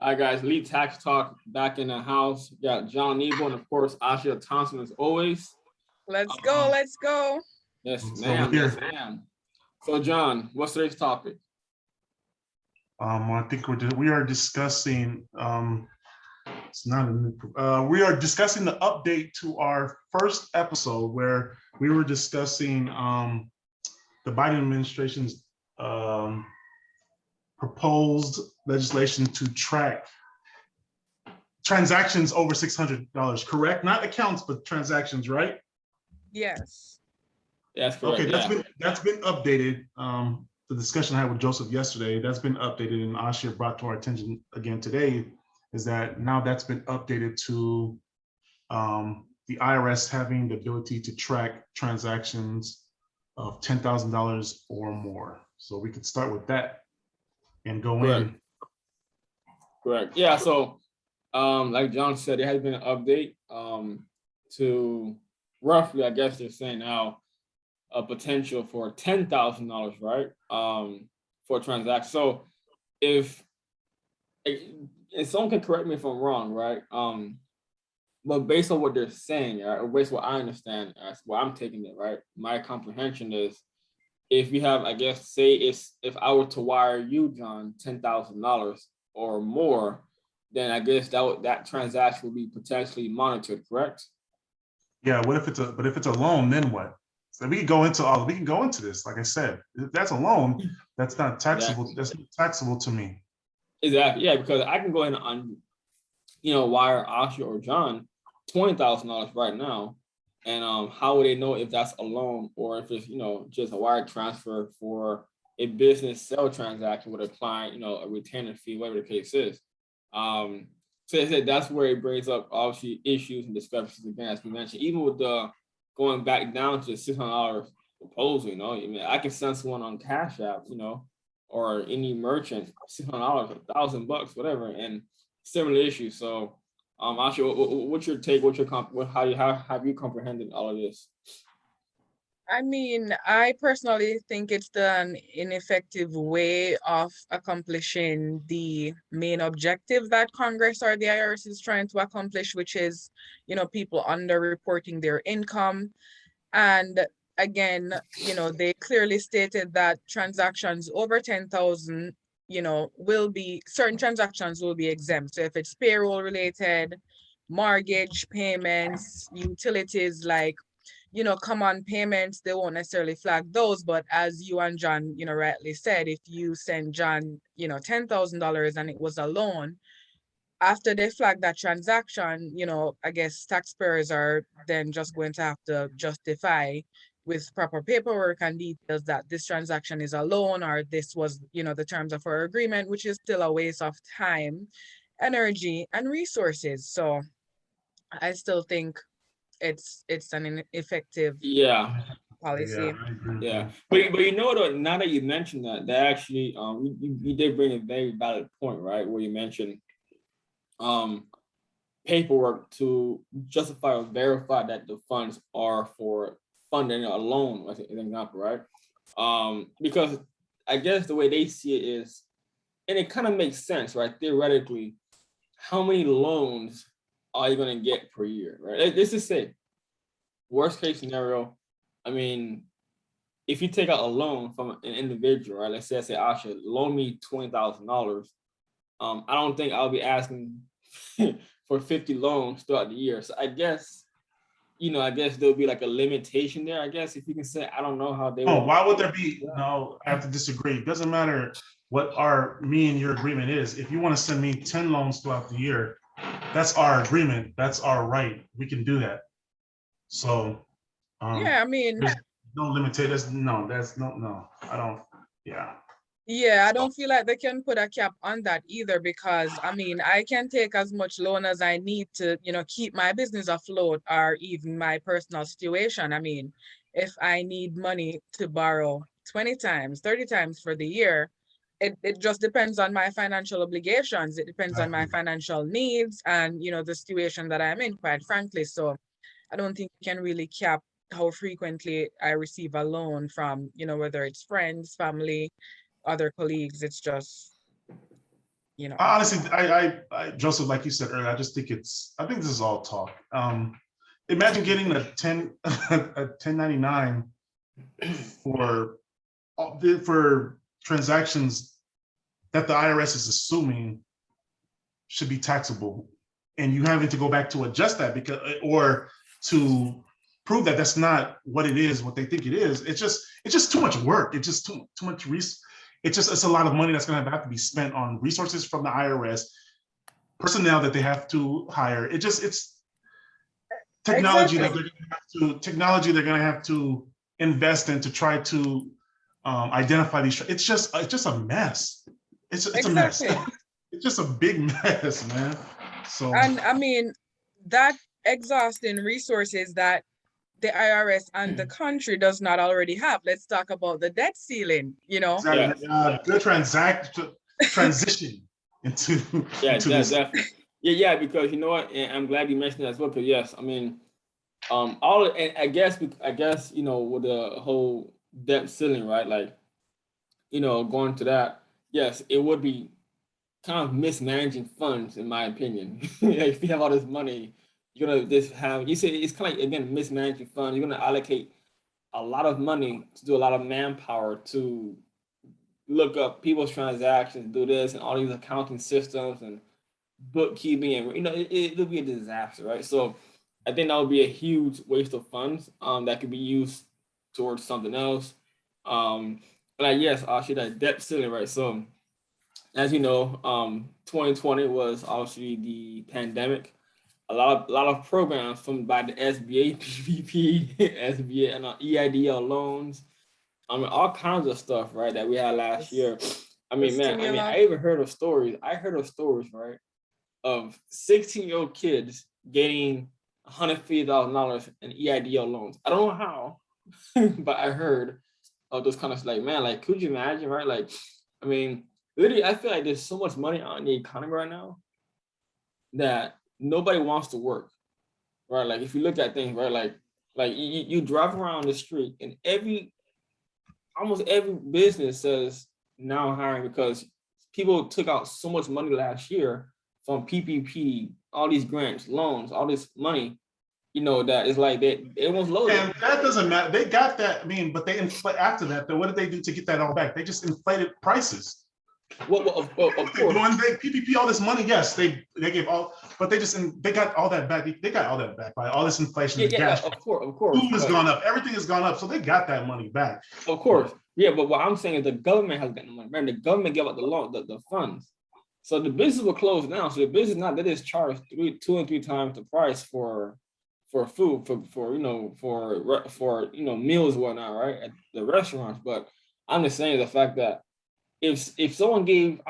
All right, guys, Elite Tax Talk back in the house. We got John Nebo and, of course, Asha Thompson as always. Let's go. Let's go. Yes, ma'am. Yes, ma'am. So, John, what's today's topic? I think we are discussing. It's not a we are discussing the update to our first episode where we were discussing the Biden administration's proposed legislation to track transactions over $600. Correct? Not accounts, but transactions, right? Yes. That's correct. Okay, that's been updated. The discussion I had with Joseph yesterday, that's been updated, and Ashia brought to our attention again today, is that now that's been updated to the IRS having the ability to track transactions of $10,000 or more. So we could start with that and go in. Correct. Yeah. So, like John said, there has been an update to roughly, I guess they're saying now, a potential for $10,000, right? For a transaction. So, if and someone can correct me if I'm wrong, right? But based on what they're saying, right, or based on what I understand, as what I'm taking it, right? My comprehension is, if you have, I guess, say if I were to wire you, John, $10,000 or more, then I guess that transaction will be potentially monitored, correct? Yeah. But if it's a loan, then what? So we can go into this. Like I said, if that's a loan, that's not taxable. Exactly. That's not taxable to me. Exactly. Yeah, because I can go ahead and wire Asha or John $20,000 right now, and how would they know if that's a loan or if it's just a wire transfer for a business sale transaction with a client, a retainer fee, whatever the case is. So they said that's where it brings up obviously issues and discrepancies again, as we mentioned, even with the going back down to the $600 proposal. I mean, I can send someone on Cash App, or any merchant $600, $1,000, whatever, and similar issues. So, Asha, what's your take? How have you comprehended all of this? I mean, I personally think it's an ineffective way of accomplishing the main objective that Congress or the IRS is trying to accomplish, which is, people underreporting their income. And again, they clearly stated that transactions over 10,000, certain transactions will be exempt. So if it's payroll related, mortgage payments, utilities like common payments, they won't necessarily flag those. But as you and John, rightly said, if you send John, $10,000 and it was a loan, after they flag that transaction, I guess taxpayers are then just going to have to justify with proper paperwork and details that this transaction is a loan or this was, the terms of our agreement, which is still a waste of time, energy, and resources. So I still think it's an ineffective policy. Yeah. But now that you mentioned that actually you did bring a very valid point, right? Where you mentioned paperwork to justify or verify that the funds are for funding a loan, as an example, right? Because I guess the way they see it is, and it kind of makes sense, right? Theoretically, how many loans are you going to get per year, right? Let's just say, worst case scenario, I mean, if you take out a loan from an individual, right? Let's say Asha, loan me $20,000. I don't think I'll be asking for 50 loans throughout the year. So I guess, there'll be like a limitation there, I guess, if you can say. I don't know how they would. Why would there be? No, I have to disagree. It doesn't matter what me and your agreement is. If you want to send me 10 loans throughout the year, that's our agreement. That's our right. We can do that. So, I mean, there's no limitation. No, I don't. Yeah. Yeah, I don't feel like they can put a cap on that either, because I mean, I can take as much loan as I need to, keep my business afloat or even my personal situation. I mean, if I need money to borrow 20 times, 30 times for the year, it just depends on my financial obligations. It depends on my financial needs and, the situation that I'm in, quite frankly. So I don't think you can really cap how frequently I receive a loan from, whether it's friends, family, other colleagues. It's just, you know. Honestly, Joseph, like you said earlier, I just think I think this is all talk. Imagine getting a 1099 for transactions that the IRS is assuming should be taxable, and you having to go back to adjust that because, or to prove that that's not what it is, what they think it is. It's just too much work. It's just too much it's a lot of money that's going to have to be spent on resources from the IRS, personnel that they have to hire. It's technology that they're going to have to invest in to try to identify these. It's just a mess. It's a mess. It's just a big mess, man. So, and I mean, that exhausting resources that the IRS and the country does not already have. Let's talk about the debt ceiling, you know. Exactly. Good transition into this. Definitely. Yeah, because you know what, and I'm glad you mentioned that as well. Because yes, I mean, and I guess you know, with the whole debt ceiling, right? Like, you know, going to that, yes, it would be kind of mismanaging funds, in my opinion. If you have all this money, you're gonna just have, you say it's kind of like, again, mismanaging funds. You're gonna allocate a lot of money to do a lot of manpower to look up people's transactions, do this and all these accounting systems and bookkeeping, and you know, it'll be a disaster, right? So I think that would be a huge waste of funds that could be used towards something else. But yes, actually that debt ceiling, right? So as you know, 2020 was obviously the pandemic. A lot of programs from by the SBA, PPP, SBA, and EIDL loans. I mean, all kinds of stuff, right? That we had last year. I mean, man. I mean, I even heard of stories. I heard of stories, right, of 16-year-old kids getting $150,000 in EIDL loans. I don't know how, but I heard of those kind of, like, man, like, could you imagine, right? Like, I mean, literally, I feel like there's so much money out in the economy right now that nobody wants to work, right? Like, if you look at things, right, like you drive around the street and almost every business says now hiring, because people took out so much money last year from PPP, all these grants, loans, all this money, you know, that is like everyone's loaded. And that doesn't matter. They got that. I mean, but they inflate after that. Then what did they do to get that all back? They just inflated prices. Well, of course. When they PPP all this money, yes, they gave all, but they got all that back. They got all that back by all this inflation. Yeah, of course. Food has gone up. Everything has gone up. So they got that money back. Of course. Yeah, but what I'm saying is the government has gotten the money. Remember, the government gave out the loan, the funds. So the business will close down. So the business now, they just charge 2 and 3 times the price for food, for meals and whatnot, right, at the restaurants. But I'm just saying the fact that if someone gave,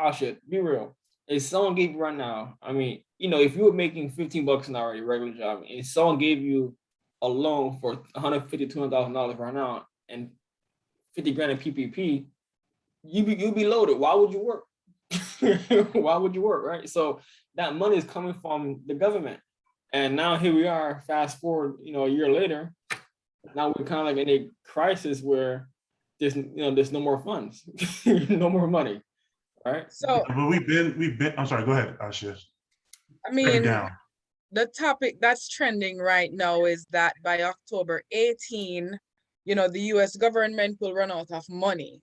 be real, if someone gave you right now, I mean, you know, if you were making $15 an hour at your regular job, and if someone gave you a loan for $150,000, $200,000 right now, and 50 grand in PPP, you'd be loaded. Why would you work? Why would you work, right? So that money is coming from the government, and now here we are. Fast forward, you know, a year later, now we're kind of like in a crisis where there's no more funds, no more money, right? So, but we've been. I'm sorry. Go ahead, Ashish. I mean, the topic that's trending right now is that by October 18, you know, the U.S. government will run out of money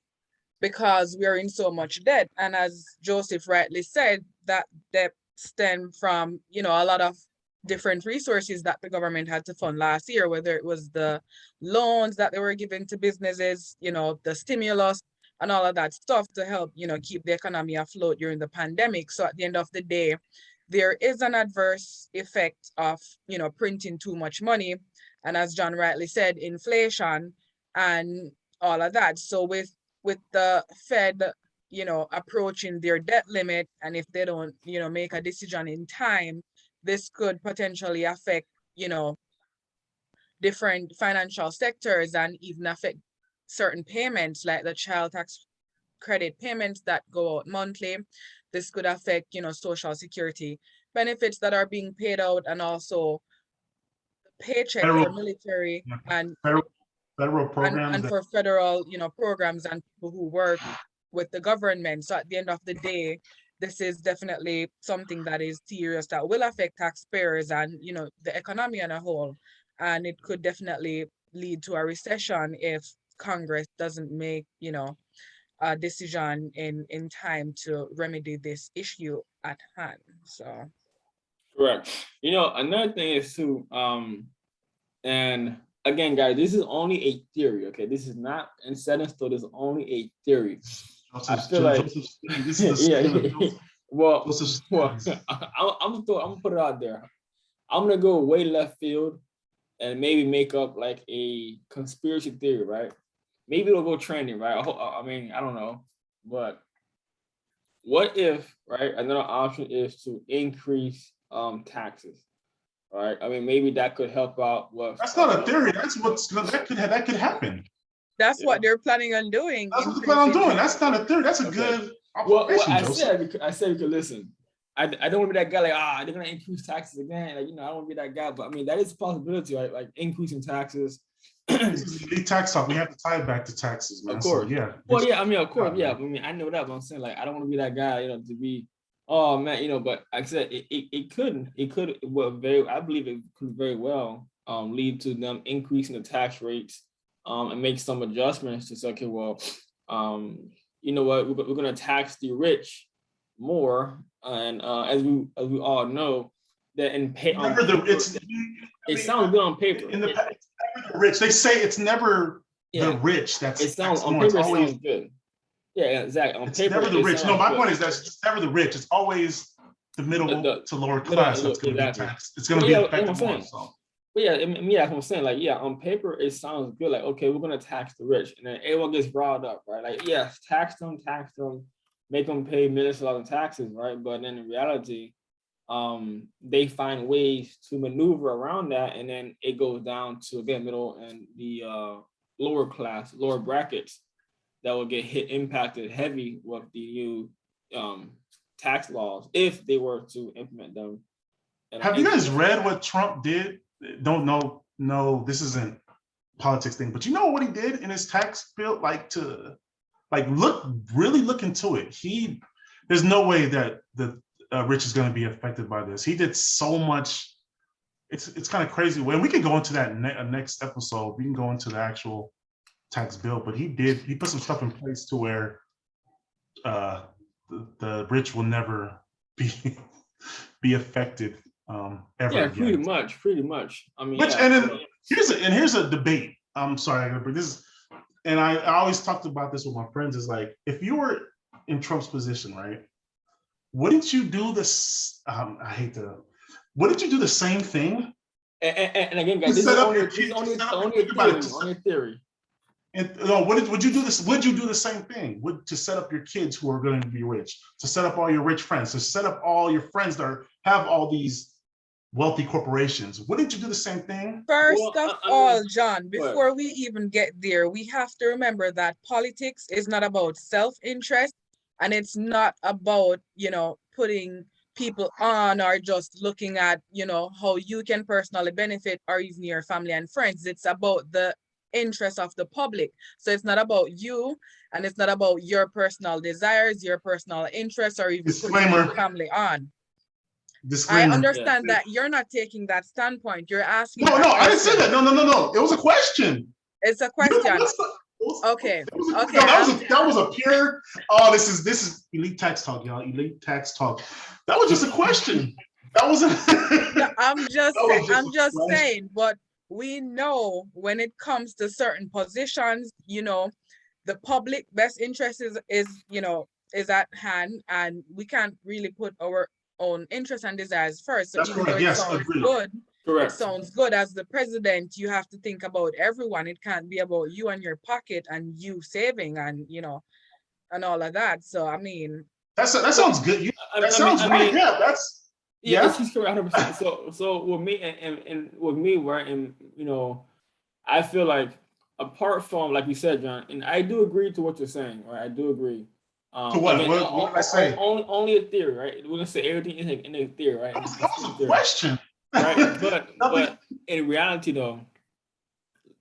because we are in so much debt. And as Joseph rightly said, that debt stemmed from, you know, a lot of different resources that the government had to fund last year, whether it was the loans that they were giving to businesses, you know, the stimulus and all of that stuff to help, you know, keep the economy afloat during the pandemic. So at the end of the day, there is an adverse effect of, you know, printing too much money. And as John rightly said, inflation and all of that. So with the Fed, you know, approaching their debt limit, and if they don't, you know, make a decision in time, this could potentially affect, you know, different financial sectors and even affect certain payments like the child tax credit payments that go out monthly. This could affect, you know, Social Security benefits that are being paid out, and also paycheck for military and federal programs and for federal, you know, programs and people who work with the government. So at the end of the day, this is definitely something that is serious that will affect taxpayers and, the economy on a whole. And it could definitely lead to a recession if Congress doesn't make, a decision in time to remedy this issue at hand. So Correct. Another thing is too, and again, guys, this is only a theory, okay? This is not in set in stone, this is only a theory. I feel like, this is the yeah. Well, I'm gonna put it out there. I'm gonna go way left field and maybe make up like a conspiracy theory, right? Maybe it'll go trending, right? I mean, I don't know, but what if, right? Another option is to increase taxes, right? I mean, maybe that could help out. That's not a theory. That's that could happen. that's what they're planning on doing. That's what they're planning on doing. That's not a theory. That's a good observation. I said because listen, I don't want to be that guy like, they're gonna increase taxes again. Like, I don't want to be that guy, but I mean that is a possibility, right? Like increasing taxes. This is elite tax talk. We have to tie it back to taxes, man. Of course. So, yeah. Well, yeah, I mean, of course, yeah. I mean, I know that, but I'm saying like I don't want to be that guy, to be, oh man, but like I said, I believe it could very well lead to them increasing the tax rates and make some adjustments to say, okay, well, you know what, we're gonna tax the rich more, and as we all know, that it sounds good on paper. In the past, it's never the rich. They say it's never the rich. It sounds on paper. It sounds good. Yeah, exactly. It's never the rich. No, my point is that's just never the rich. It's always the middle to lower class that's going to be taxed. It's going to be affected more. So. But yeah, that's what I'm saying. Like, yeah, on paper it sounds good. Like, okay, we're going to tax the rich, and then everyone gets riled up, right? Like, yes, tax them, make them pay millions of dollars in taxes, right? But then in reality, they find ways to maneuver around that, and then it goes down to again middle and the lower brackets that will get impacted heavy with the new tax laws if they were to implement them. Have you guys read what Trump did? Don't know. No, this isn't politics thing, but you know what he did in his tax bill? Really look into it. There's no way that the rich is going to be affected by this. He did so much. It's kind of crazy. Well, we can go into that next episode. We can go into the actual tax bill, but he put some stuff in place to where the rich will never be affected ever again. Pretty much. I mean, here's a debate. I'm sorry, I'm gonna bring this. And I always talked about this with my friends. Is like, if you were in Trump's position, right? Wouldn't you do this? Wouldn't you do the same thing? And again, guys, this is only a theory. And no, would you do this? Would you do the same thing? To set up your kids who are going to be rich, to set up all your rich friends, to set up all your friends that have all these wealthy corporations? Wouldn't you do the same thing? First of all, John, before we even get there, we have to remember that politics is not about self-interest, and it's not about, putting people on or just looking at, how you can personally benefit or even your family and friends. It's about the interest of the public. So it's not about you, and it's not about your personal desires, your personal interests, or even putting your family on. Disclaimer. I understand that you're not taking that standpoint. You're asking. No, I didn't say that. No. It was a question. It's a question. Okay. That was a pure. Oh, this is elite tax talk, y'all. Elite tax talk. That was just a question. That wasn't. I'm just saying, but we know when it comes to certain positions, the public best interest is at hand, and we can't really put our own interests and desires first. So that's even correct. Yes, sounds good. Correct. It sounds good. As the president, you have to think about everyone. It can't be about you and your pocket and you saving and and all of that. So I mean, that sounds good. That sounds right. Yeah, that's she's correct 100%. So with me and with me, right, and I feel like apart from, like you said, John, and I do agree to what you're saying, right? I do agree. To what? Again, what did I say? Only a theory, right? We're gonna say everything in a theory, right? That was a question. Right, but in reality, though,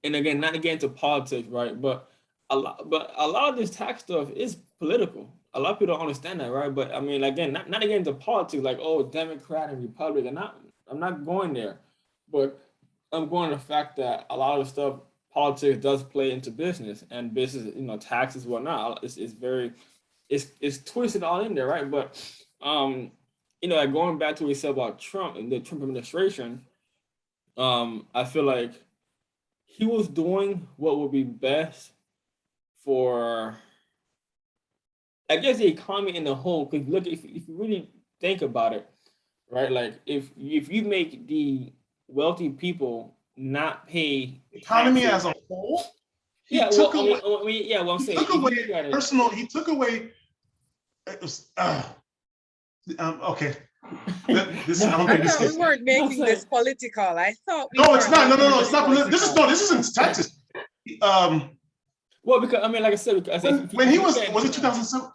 and again, not again to politics, right? But a lot of this tax stuff is political. a lot of people don't understand that, right? But I mean, again, not again into politics, like, oh, Democrat and Republican. I'm not going there, but I'm going to the fact that a lot of stuff politics does play into business, and business, taxes, whatnot. It's very it's twisted all in there, right? But like going back to what we said about Trump and the Trump administration, I feel like he was doing what would be best for, I guess, the economy in the whole. Because look, if you really think about it, right? Like if you make the wealthy people not pay Economy taxes. as a whole, Yeah, well, I mean, yeah, well, I'm saying if you look at it, personal. He took away. It was, okay. This I don't I think this thought we is. weren't making this political. I thought we No, it's weren't not. No, making no, this it's not. political. This isn't Texas. well, because I mean, like I said, because When he was it 2007?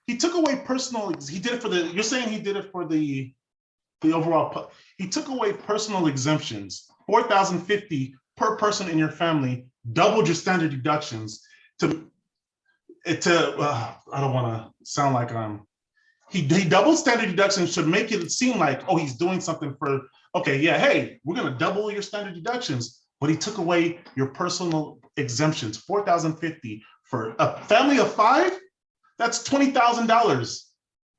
He took away personal. He did it for the. You're saying he did it for the overall. He took away personal exemptions. 4,050 per person in your family. Doubled your standard deductions to. I don't want to sound like I'm. He doubled standard deductions to make it seem like, oh, he's doing something for. Okay, yeah, hey, we're gonna double your standard deductions, but he took away your personal exemptions. 4,050 for a family of 5. That's $20,000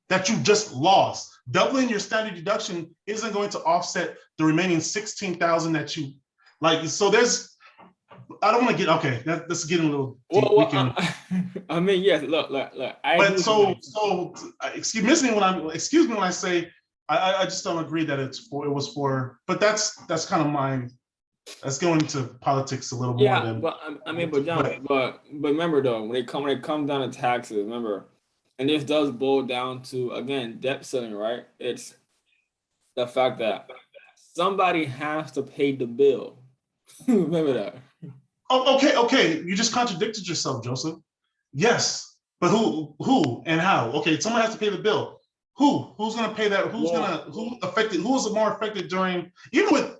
that you just lost. Doubling your standard deduction isn't going to offset the remaining 16,000 that you like. So there's, I don't want to get, okay, that's getting a little deep. Well, I mean, yes, look. But so excuse me when I say I just don't agree that it was for. But that's kind of mine. That's going into politics a little more than. But I mean, but John, but remember though, when it comes down to taxes, remember, and this does boil down to, again, debt ceiling, right? It's the fact that somebody has to pay the bill. Remember that. Oh, okay. You just contradicted yourself, Joseph. Yes, but who and how? Okay, someone has to pay the bill. Who's going to pay that? Who was more affected during, even with.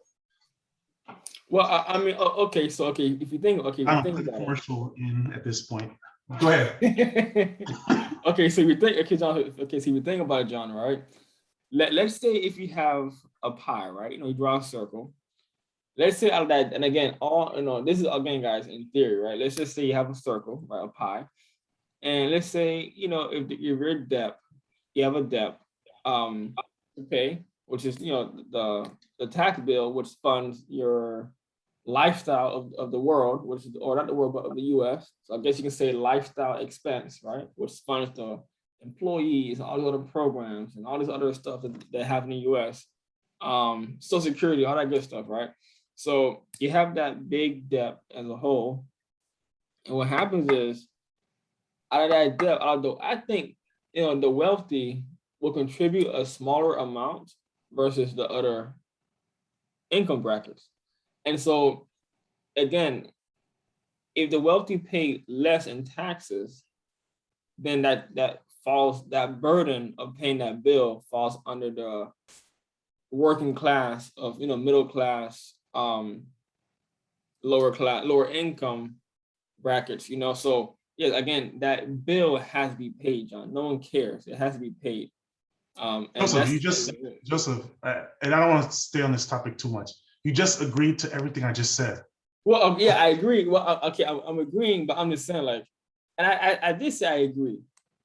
Well, I mean, okay. So, if you think, I don't put the commercial in at this point. Go ahead. Okay, so you think, John. Okay, so you think about it, John, right? Let's say if you have a pie, right? You draw a circle. Let's say out of that, and again, this is, again, guys, in theory, right? Let's just say you have a circle, right, a pie, and let's say, if you're in debt, you have a debt, okay, which is, the tax bill, which funds your lifestyle of the world, which is, or not the world, but of the U.S. So I guess you can say lifestyle expense, right, which funds the employees, all the other programs, and all this other stuff that they have in the U.S. Social Security, all that good stuff, right? So you have that big debt as a whole, and what happens is, out of that debt, although I think, the wealthy will contribute a smaller amount versus the other income brackets. And so, again, if the wealthy pay less in taxes, then that burden of paying that bill falls under the working class of, middle class, lower income brackets. So yeah, again, that bill has to be paid, John. No one cares. It has to be paid. And Joseph, and I don't want to stay on this topic too much. You just agreed to everything I just said. Well, yeah, I agree. Well, okay, I'm agreeing, but I'm just saying, like, and I did say I agree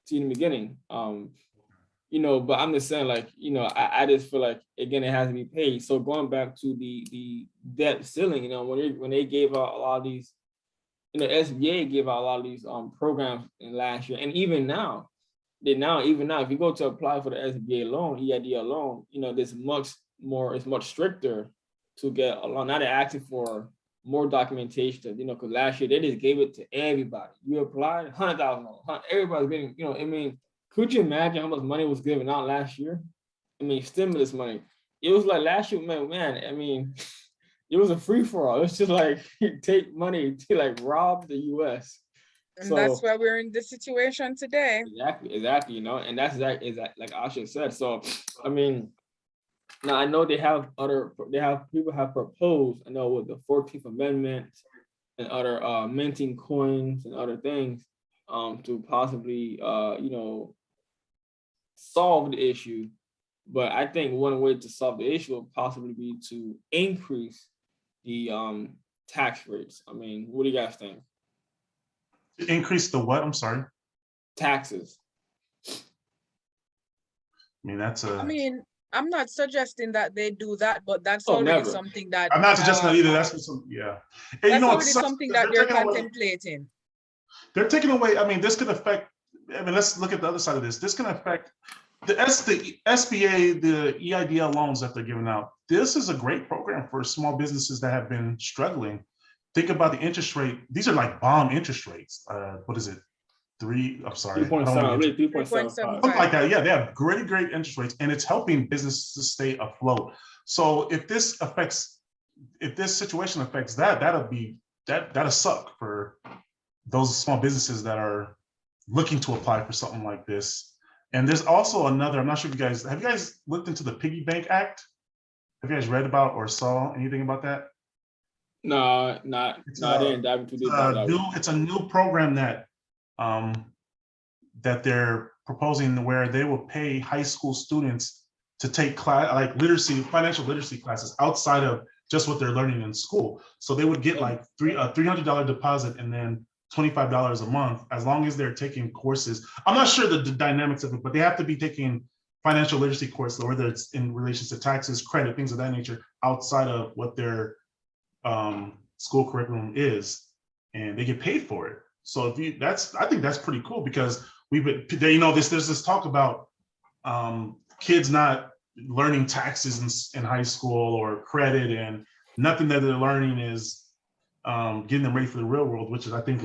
to you in the beginning. But I'm just saying, like, I just feel like, again, it has to be paid. So going back to the debt ceiling, when they gave out a lot of these, SBA gave out a lot of these programs in last year, and even now, if you go to apply for the SBA loan, EIDL loan, it's much stricter to get a loan. Now they're asking for more documentation, because last year they just gave it to everybody. You applied, $100,000. Everybody's getting, I mean, could you imagine how much money was given out last year? I mean, stimulus money. It was like last year, man. I mean, it was a free for all. It's just like take money to like rob the U.S. And that's why we're in this situation today. Exactly. And that's exactly like Asha said. So, I mean, now I know people have proposed, I know, with the 14th Amendment and other minting coins and other things, to possibly, solve the issue, but I think one way to solve the issue would possibly be to increase the tax rates. I mean, what do you guys think? Increase the what? I'm sorry. Taxes. I mean, that's a. I mean, I'm not suggesting that they do that, but that's Oh, already never. something that I'm not suggesting that either. That's what some, yeah. And that's already it's something that they're contemplating. They're taking away. I mean, this could affect. I mean, let's look at the other side of this. This can affect the SBA, the EIDL loans that they're giving out. This is a great program for small businesses that have been struggling. Think about the interest rate. These are like bomb interest rates. What is it? I'm sorry. 3.75. Something like that. Yeah, they have great interest rates, and it's helping businesses stay afloat. So if this situation affects that, that'll suck for those small businesses that are looking to apply for something like this. And there's also another, I'm not sure if have you guys looked into the Piggy Bank Act? Have you guys read about or saw anything about that? No, I didn't dive into this. It's a new program that that they're proposing where they will pay high school students to take financial literacy classes outside of just what they're learning in school. So they would get like $300 deposit and then $25 a month, as long as they're taking courses. I'm not sure the dynamics of it, but they have to be taking financial literacy courses, whether it's in relation to taxes, credit, things of that nature, outside of what their school curriculum is, and they get paid for it. So I think that's pretty cool, because there's this talk about kids not learning taxes in high school or credit, and nothing that they're learning is getting them ready for the real world, which is, I think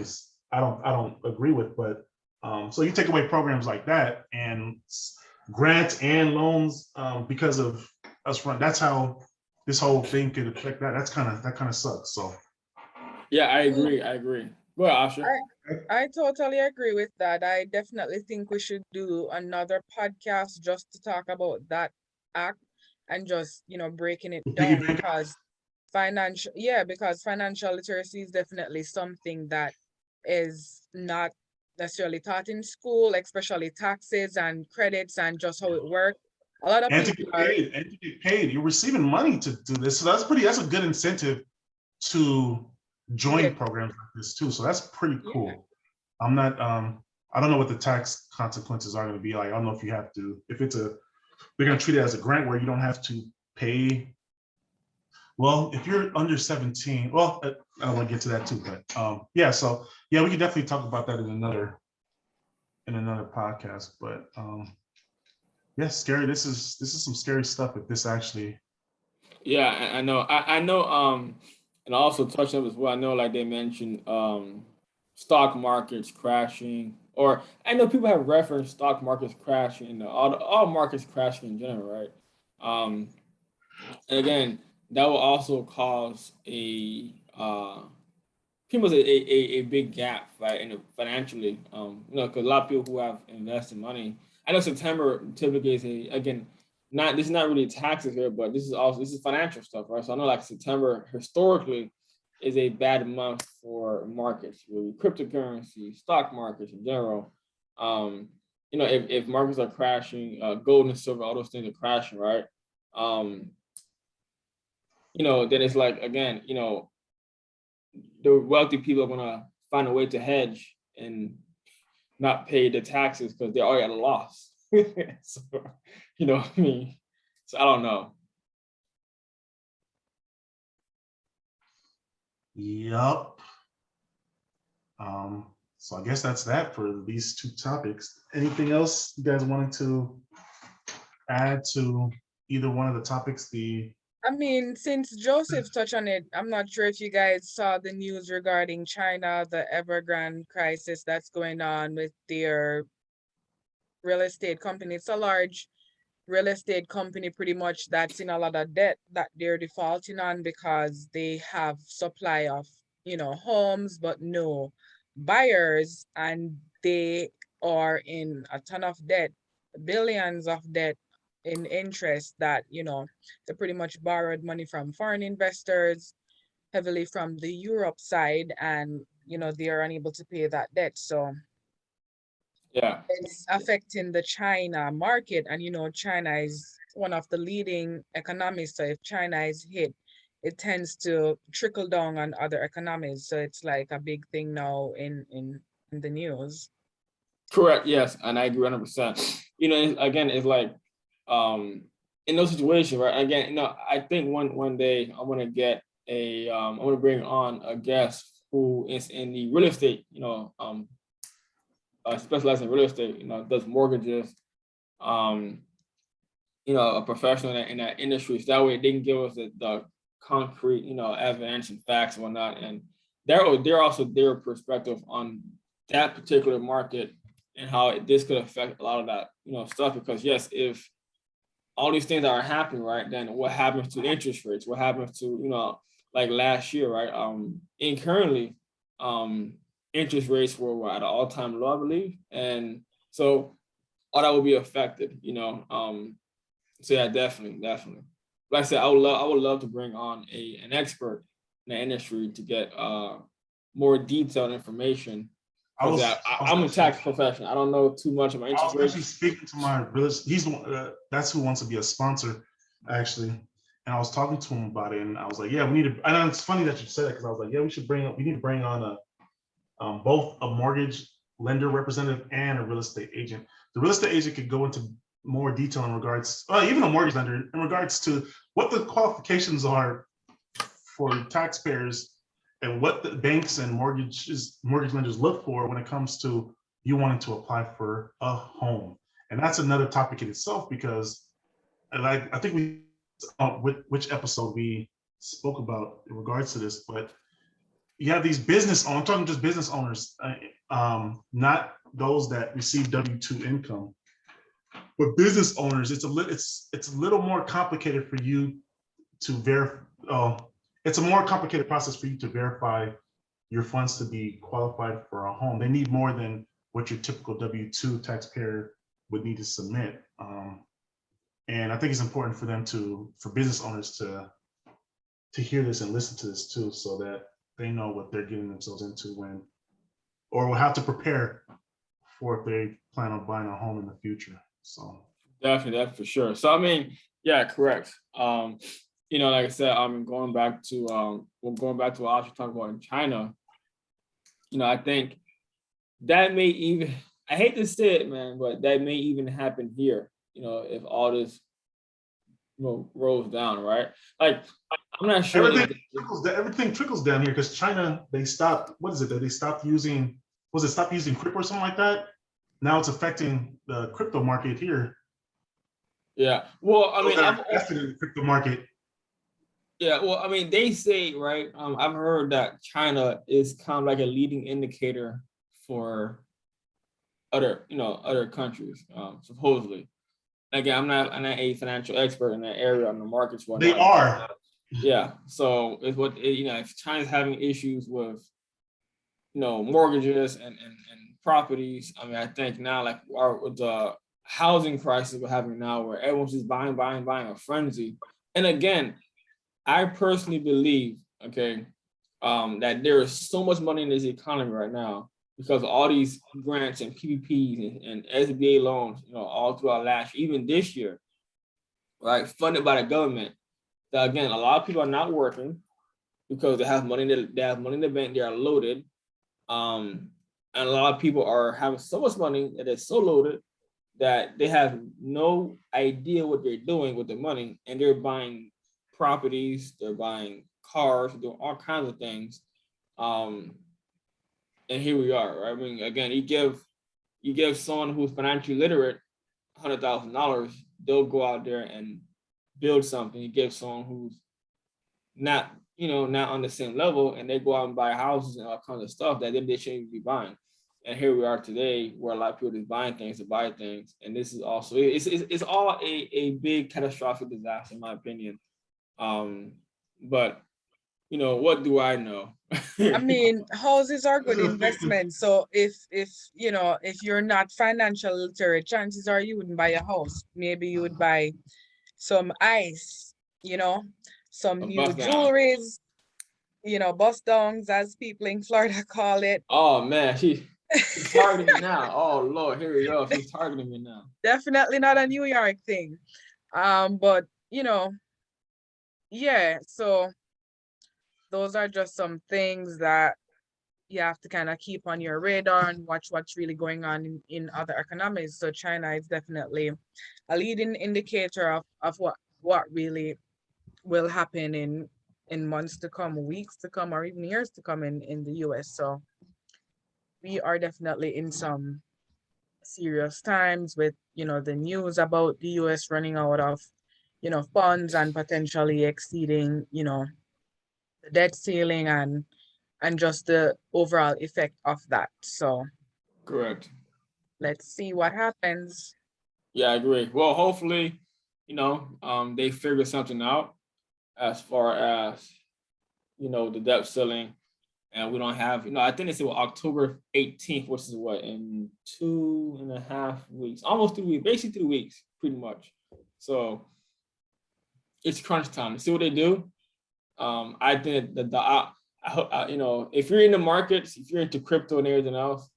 I don't agree with. But so you take away programs like that and grants and loans because of us run. That's how this whole thing could affect that. That kind of sucks. So yeah, I agree. Go ahead, Asha. I totally agree with that. I definitely think we should do another podcast just to talk about that act and just, breaking it down, because financial literacy is definitely something that is not necessarily taught in school, especially taxes and credits and just how it works. A lot of people to get paid. You're receiving money to do this. So that's a good incentive to join programs like this too. So that's pretty cool. Yeah. I'm not I don't know what the tax consequences are going to be like. I don't know if you have to, they're going to treat it as a grant where you don't have to pay. Well, if you're under 17, well, I don't want to get to that too, but yeah, so yeah, we can definitely talk about that in another podcast. But yeah, scary. This is some scary stuff if this actually. Yeah, I know. I know. And also touch up as well. I know, like they mentioned, stock markets crashing, or I know people have referenced stock markets crashing, all markets crashing in general, right? And again, that will also cause a big gap, right, financially. Because a lot of people who have invested money. I know September typically is this is not really taxes here, but this is financial stuff, right? So I know like September historically is a bad month for markets, really, cryptocurrency, stock markets in general. If markets are crashing, gold and silver, all those things are crashing, right? Then it's like, again, the wealthy people are gonna find a way to hedge and not pay the taxes because they're already at a loss. So, what I mean? So I don't know. Yup. So I guess that's that for these two topics. Anything else you guys wanted to add to either one of the topics? I mean, since Joseph touched on it, I'm not sure if you guys saw the news regarding China, the Evergrande crisis that's going on with their real estate company. It's a large real estate company pretty much that's in a lot of debt that they're defaulting on because they have supply of, homes, but no buyers, and they are in a ton of debt, billions of debt in interest that, they pretty much borrowed money from foreign investors, heavily from the Europe side, and, they are unable to pay that debt. So Yeah. it's affecting the China market. And, China is one of the leading economies. So if China is hit, it tends to trickle down on other economies. So it's like a big thing now in the news. Correct. Yes, and I agree 100%. Again, it's like in those situations, right? Again, I think one day I'm gonna get I'm gonna bring on a guest who is in the real estate, specialized in real estate, does mortgages, a professional in that industry. So that way they can give us the concrete, evidence and facts and whatnot. And they're also their perspective on that particular market and how this could affect a lot of that, stuff. Because yes, if all these things are happening, right, then what happens to interest rates? What happens to, like last year, right? And currently, interest rates were at an all-time low, I believe. And so all that will be affected, so yeah, definitely. Like I said, I would love to bring on an expert in the industry to get more detailed information. I'm a tax professional. I don't know too much about interest rates. Actually speaking to my realist. That's who wants to be a sponsor, actually. And I was talking to him about it, and I was like, yeah, we need to. And it's funny that you said it, because I was like, yeah, we need to bring on both a mortgage lender representative and a real estate agent. The real estate agent could go into more detail in regards, even a mortgage lender, in regards to what the qualifications are for taxpayers and what the banks and mortgage lenders look for when it comes to you wanting to apply for a home. And that's another topic in itself, because I think we which episode we spoke about in regards to this, but you have these business owners, I'm talking just business owners, not those that receive W-2 income, but business owners. It's a little more complicated for you to verify. It's a more complicated process for you to verify your funds to be qualified for a home. They need more than what your typical W-2 taxpayer would need to submit. And I think it's important for business owners to hear this and listen to this too, so that they know what they're getting themselves into or will have to prepare for if they plan on buying a home in the future. So definitely, that's for sure. So I mean, yeah, correct. Like I said, going back to what I was talking about in China. I think that may even, I hate to say it, man, but that may even happen here. If all this rolls down, right? Like, I'm not sure. Everything trickles down here, because China, they stopped. What is it? They stopped using. Was it stopped using crypto or something like that? Now it's affecting the crypto market here. Yeah. Well, I mean, I've invested in the crypto market. Yeah. Well, I mean, they say, right. I've heard that China is kind of like a leading indicator for other countries, supposedly. Again, I'm not a financial expert in that area on the markets. They are. Yeah. So it's if China's having issues with, mortgages and properties. I mean, I think now, like with the housing crisis we're having now, where everyone's just buying a frenzy. And again, I personally believe, okay, that there is so much money in this economy right now because of all these grants and PPPs and SBA loans, all throughout last year, even this year, right, funded by the government. That again, a lot of people are not working because they have money. They have money in the bank. They are loaded, and a lot of people are having so much money that they're so loaded that they have no idea what they're doing with the money, and they're buying properties, they're buying cars, they're doing all kinds of things. And here we are, right? I mean, again, you give someone who's financially literate $100,000, they'll go out there and build something. You give someone who's not on the same level, and they go out and buy houses and all kinds of stuff that they shouldn't be buying. And here we are today, where a lot of people are buying things to buy things, and this is also it's all a big catastrophic disaster, in my opinion. But what do I know? I mean, houses are good investments. So if you're not financial literate, chances are you wouldn't buy a house. Maybe you would buy some ice, some new jewelries, bust downs, as people in Florida call it. Oh man, She's targeting me now. Oh Lord, here we go. She's targeting me now. Definitely not a New York thing. But yeah, so those are just some things that you have to kind of keep on your radar and watch what's really going on in other economies. So China is definitely a leading indicator of what really will happen in months to come, weeks to come, or even years to come in the US. So we are definitely in some serious times with, the news about the US running out of, funds and potentially exceeding, the debt ceiling and just the overall effect of that. So Correct. let's see what happens. Yeah, I agree. Well, hopefully, they figure something out as far as the debt ceiling, and we don't have, I think they said October 18th, which is what, in 2.5 weeks, almost 3 weeks, basically 3 weeks, pretty much. So it's crunch time. See what they do. I think that if you're in the markets, if you're into crypto and everything else,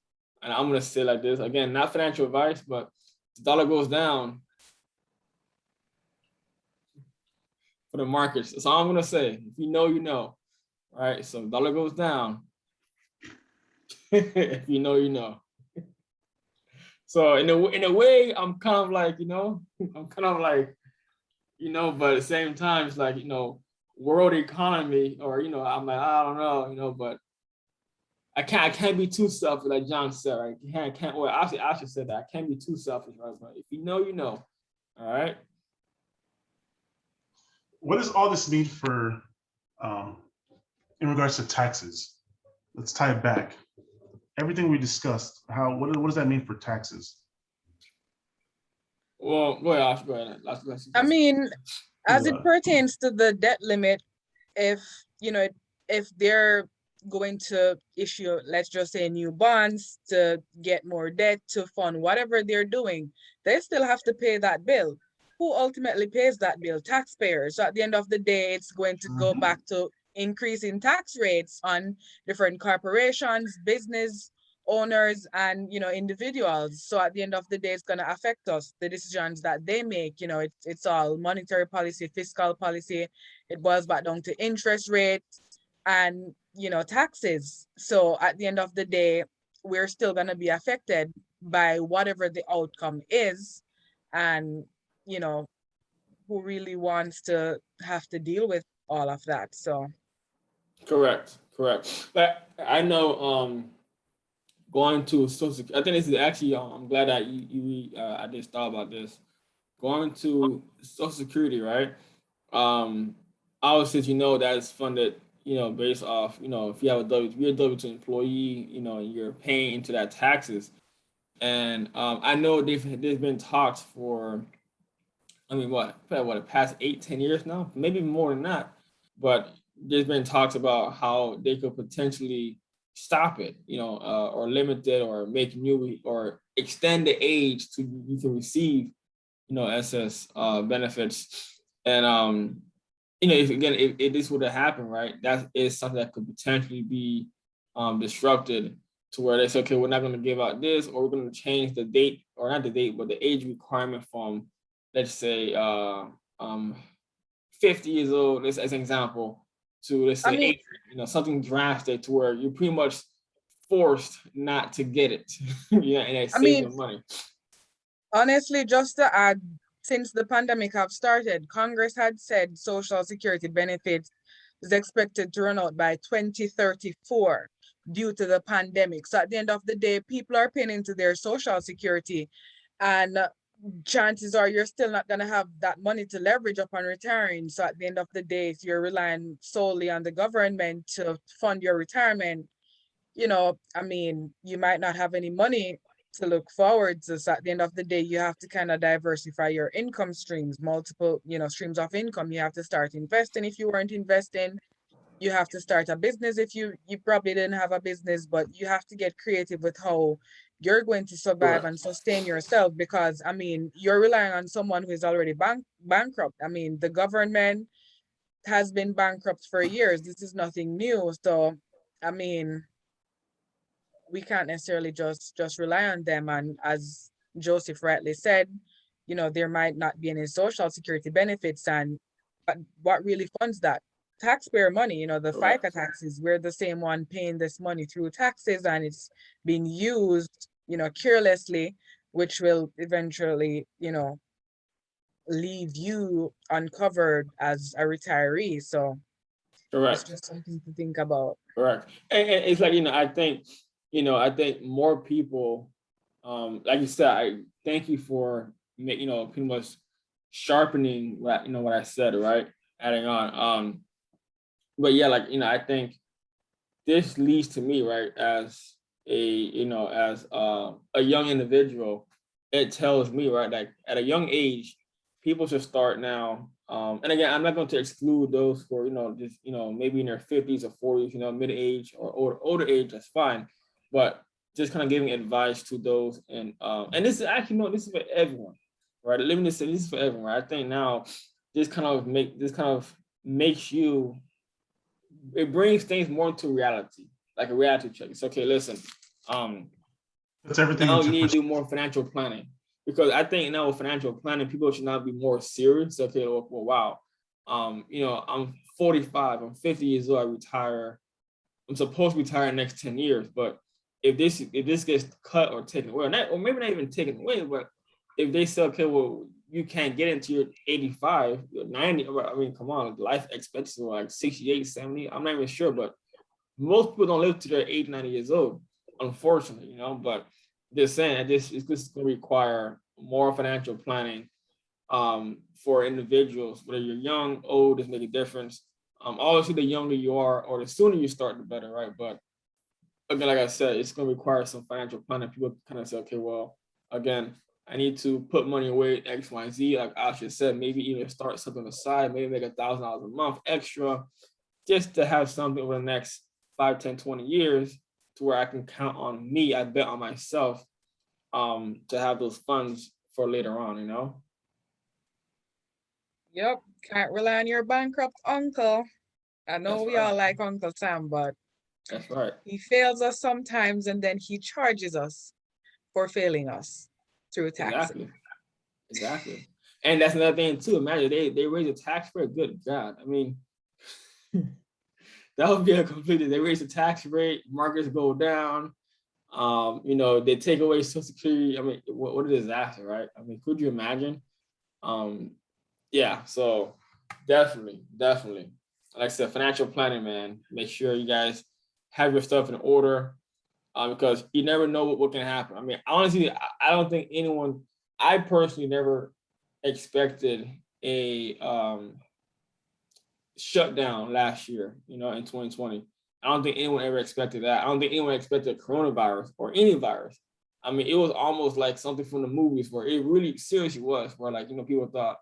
and I'm gonna say like this again, not financial advice, but the dollar goes down for the markets. That's all I'm gonna say. If you know, you know. Right? So dollar goes down. If you know, you know. So in a way, I'm kind of like, I'm kind of like, but at the same time, it's like, world economy, or I'm like, I don't know, but I can't be too selfish, like John said, right? I can't. Well, I should say that I can't be too selfish, right? But if you know, you know. All right. What does all this mean for, in regards to taxes? Let's tie it back. Everything we discussed, what does that mean for taxes? Well, go ahead, Ash, go ahead. I mean, as it pertains to the debt limit, if if they're going to issue, let's just say, new bonds to get more debt to fund whatever they're doing, they still have to pay that bill. Who ultimately pays that bill? Taxpayers. So at the end of the day, it's going to go back to increasing tax rates on different corporations, business owners, and individuals. So at the end of the day, it's going to affect us. The decisions that they make, it's all monetary policy, fiscal policy. It boils back down to interest rates and taxes. So at the end of the day, we're still going to be affected by whatever the outcome is. And who really wants to have to deal with all of that? So correct. But I know going to Social Security, I think this is actually, I'm glad that I just thought about this. Going to Social Security, right? Obviously, that is funded, based off, if you have you're a W-2 employee, and you're paying into that taxes. And I know there's been talks for, I mean, what the past 8-10 years now, maybe more than that. But there's been talks about how they could potentially stop it, or limit it, or make new, or extend the age to you can receive, SS benefits. And if this would have happened, right, that is something that could potentially be disrupted, to where they say, okay, we're not going to give out this, or we're going to change the date, or not the date, but the age requirement from, let's say, 50 years old, as an example, to, let's say, 80, something drastic, to where you're pretty much forced not to get it, and it saves you money. Honestly, just to add, since the pandemic have started, Congress had said Social Security benefits is expected to run out by 2034 due to the pandemic. So at the end of the day, people are paying into their Social Security, and chances are you're still not going to have that money to leverage upon retiring. So at the end of the day, if you're relying solely on the government to fund your retirement, you might not have any money to look forward to. So at the end of the day, you have to kind of diversify your income streams, multiple, streams of income. You have to start investing if you weren't investing. You have to start a business if you probably didn't have a business, but you have to get creative with how you're going to survive and sustain yourself, because you're relying on someone who is already bankrupt. The government has been bankrupt for years. This is nothing new. So we can't necessarily just rely on them. And as Joseph rightly said, there might not be any social security benefits, and what really funds that? Taxpayer money, the Correct. FICA taxes. We're the same one paying this money through taxes, and it's being used, carelessly, which will eventually, leave you uncovered as a retiree. So it's Correct. just something to think about. Correct. And it's like, I think more people, like you said, I thank you for, pretty much sharpening what I said, right? Adding on. But yeah, I think this leads to me, right, as a young individual, it tells me, right, like at a young age, people should start now. And again, I'm not going to exclude those who are, just, maybe in their 50s or 40s, mid age or older age, that's fine. But just kind of giving advice to those, and this is actually, no, this is for everyone, right? Living this is for everyone, right? I think now this kind of makes you, it brings things more into reality, like a reality check. It's okay, listen, That's everything now into you need to perspective. do more financial planning, because I think now with financial planning, people should not be more serious. Okay, well, wow, I'm 45, I'm 50 years old, I retire. I'm supposed to retire in the next 10 years, but if this gets cut or taken away, or maybe not even taken away, but if they say, okay, well, you can't get into your 85, your 90, I mean, come on, life expectancy like 68, 70, I'm not even sure, but most people don't live to their 80, 90 years old, unfortunately, but they're saying that this is going to require more financial planning for individuals, whether you're young, old, doesn't make a difference. Obviously, the younger you are or the sooner you start, the better, right? But again, like I said, it's going to require some financial planning. People kind of say, okay, well, again, I need to put money away X, Y, Z. Like Asha said, maybe even start something aside, maybe make $1,000 a month extra, just to have something over the next 5, 10, 20 years to where I can count on me. I bet on myself to have those funds for later on. Yep, can't rely on your bankrupt uncle. I know That's we right. all like Uncle Sam, but That's right. he fails us sometimes, and then he charges us for failing us through taxes. Exactly. Exactly. And that's another thing too. Imagine they raise the tax rate. Good God. I mean, that would be a completely, they raise the tax rate, markets go down. They take away Social Security. I mean, what a disaster, right? I mean, could you imagine? Um, yeah, so definitely. Like I said, financial planning, man. Make sure you guys have your stuff in order, because you never know what can happen. I mean, honestly, I don't think anyone, I personally never expected a shutdown last year, in 2020. I don't think anyone ever expected that. I don't think anyone expected coronavirus or any virus. I mean, it was almost like something from the movies where it really seriously was, where like, people thought,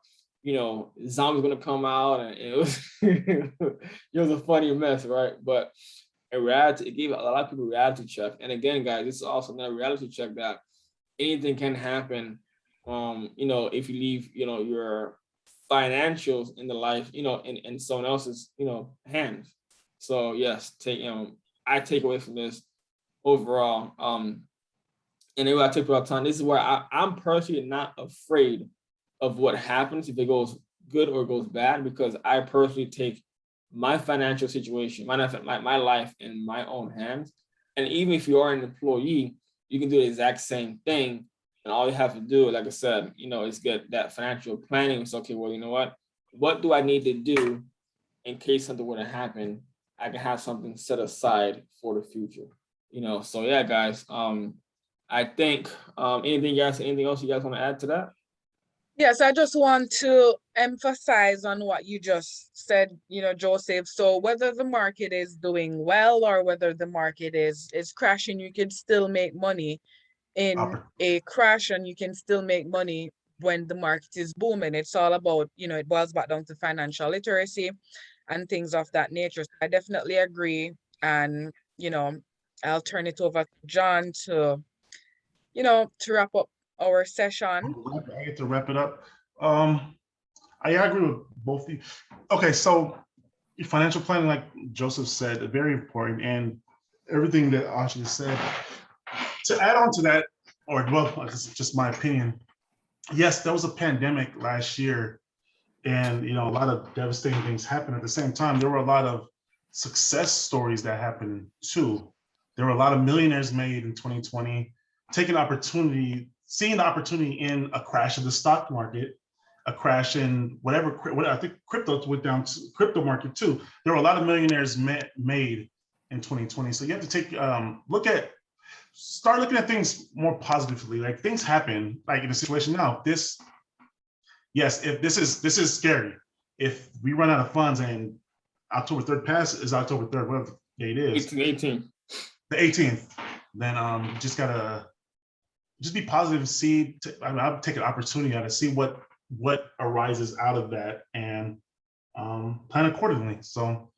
zombies gonna come out, and it was it was a funny mess, right? But in reality, it gave a lot of people a reality check. And again, guys, this is also another reality check that anything can happen. If you leave, your financials in the life, in someone else's, hands. So yes, I take away from this overall. And then I take about time. This is where I'm personally not afraid of what happens if it goes good or goes bad, because I personally take my financial situation, my life in my own hands. And even if you are an employee, you can do the exact same thing. And all you have to do, like I said, is get that financial planning. It's okay, well, you know what do I need to do in case something were to happen? I can have something set aside for the future. So yeah, guys. I think anything else you guys want to add to that? Yes, I just want to emphasize on what you just said, Joseph. So whether the market is doing well or whether the market is crashing, you can still make money in a crash, and you can still make money when the market is booming. It's all about, it boils back down to financial literacy and things of that nature. So I definitely agree. And, I'll turn it over to John to wrap up our session. I get to wrap it up. I agree with both of you. Okay, so financial planning, like Joseph said, very important. And everything that Ashley said. To add on to that, or well, this is just my opinion. Yes, there was a pandemic last year, and a lot of devastating things happened. At the same time, there were a lot of success stories that happened too. There were a lot of millionaires made in 2020, taking opportunity, seeing the opportunity in a crash of the stock market, a crash in whatever I think crypto went down to crypto market too. There were a lot of millionaires made in 2020. So you have to take start looking at things more positively. Like things happen, like in a situation now. If this is scary. If we run out of funds and October 3rd is October 3rd, whatever date is. 18. The 18th. Then just gotta be positive and see. I'll take an opportunity to see what arises out of that and plan accordingly. So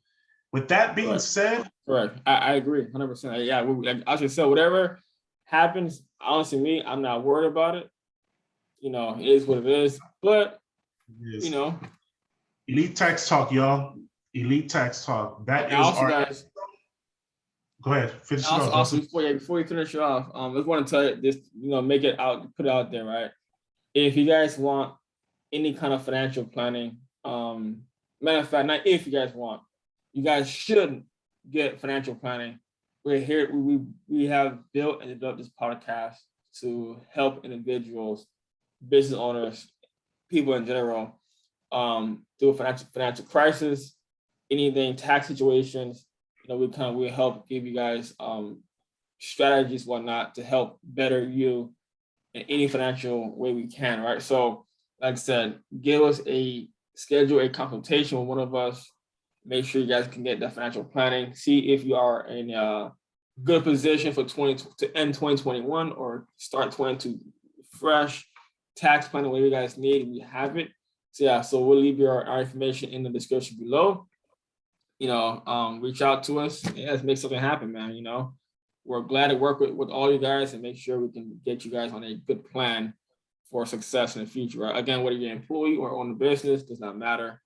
with that being said, correct. I agree 100%. Yeah, like I should say, whatever happens, honestly, me, I'm not worried about it. It is what it is. But Elite Tax Talk, y'all. Elite Tax Talk. That is also, guys. Go ahead. Finish also, before you finish it off, I just want to tell you this. Make it out, put it out there, right? If you guys want any kind of financial planning, matter of fact, not if you guys want, you guys should get financial planning. We're here. We have built and developed this podcast to help individuals, business owners, people in general, through a financial crisis, anything, tax situations. We help give you guys strategies, whatnot, to help better you in any financial way we can, right? So, like I said, schedule a consultation with one of us. Make sure you guys can get that financial planning. See if you are in a good position to end 2021 or start 22 fresh. Tax planning, whatever you guys need, we have it. So we'll leave our information in the description below. Reach out to us. Let's make something happen, man. We're glad to work with all you guys and make sure we can get you guys on a good plan for success in the future, right? Again, whether you're an employee or own a business, does not matter.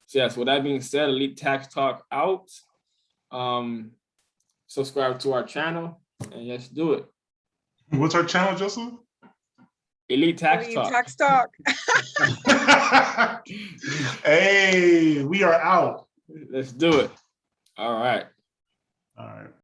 So with that being said, Elite Tax Talk out. Subscribe to our channel and let's do it. What's our channel, Joseph? Elite Tax Talk. Tax Talk. Hey, we are out. Let's do it. All right.